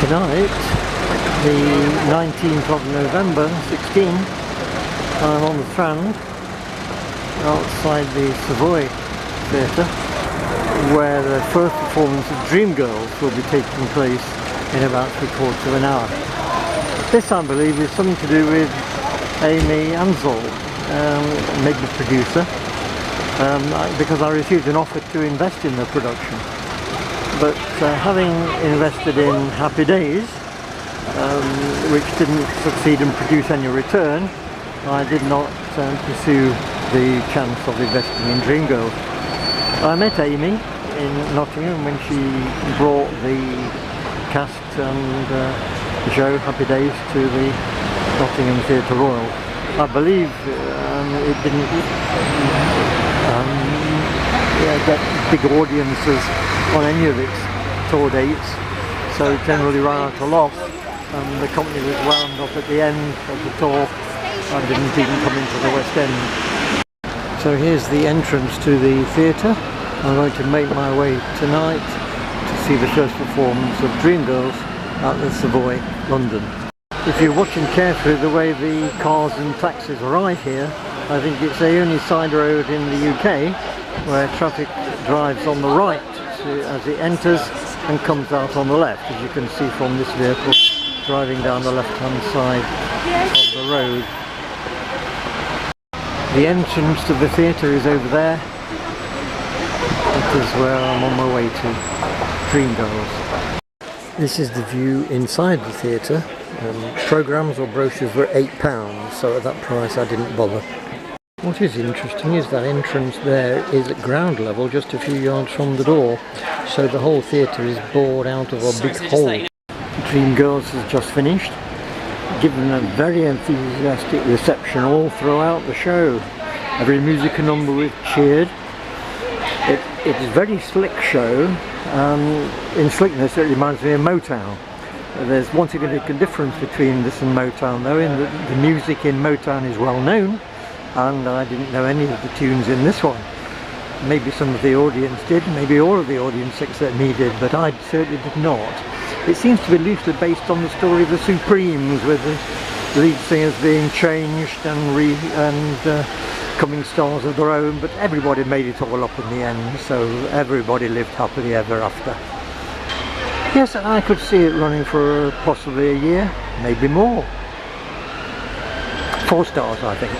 Tonight, the 19th of November 16, I'm on the Strand outside the Savoy Theatre, where the first performance of Dreamgirls will be taking place in about 3/4 of an hour. This, I believe, is something to do with Amy Ansell, maybe producer, because I received an offer to invest in the production. But having invested in Happy Days, which didn't succeed and produce any return, I did not pursue the chance of investing in Dreamgirls. I met Amy in Nottingham when she brought the cast and the show Happy Days to the Nottingham Theatre Royal. I believe it didn't get big audiences on any of its tour dates, so it generally ran at a loss, and the company was wound up at the end of the tour and didn't even come into the West End. So here's the entrance to the theatre. I'm going to make my way tonight to see the first performance of Dreamgirls at the Savoy, London. If you're watching carefully the way the cars and taxis arrive here, I think it's the only side road in the UK where traffic drives on the right as it enters and comes out on the left, as you can see from this vehicle driving down the left hand side of the road. The entrance to the theatre is over there. That is where I'm on my way to, Dreamgirls. This is the view inside the theatre. Programmes or brochures were £8, so at that price I didn't bother. What is interesting is that entrance there is at ground level, just a few yards from the door, so the whole theatre is bored out of a big hole. Dreamgirls has just finished, given a very enthusiastic reception all throughout the show. Every musical number was cheered. It's a very slick show. In slickness it reminds me of Motown. There's one significant difference between this and Motown though, in that the music in Motown is well known, and I didn't know any of the tunes in this one. Maybe some of the audience did, maybe all of the audience except me did, but I certainly did not. It seems to be loosely based on the story of the Supremes, with the lead singers being changed and coming stars of their own, but everybody made it all up in the end, so everybody lived happily ever after. Yes, I could see it running for possibly a year, maybe more. 4 stars, I think.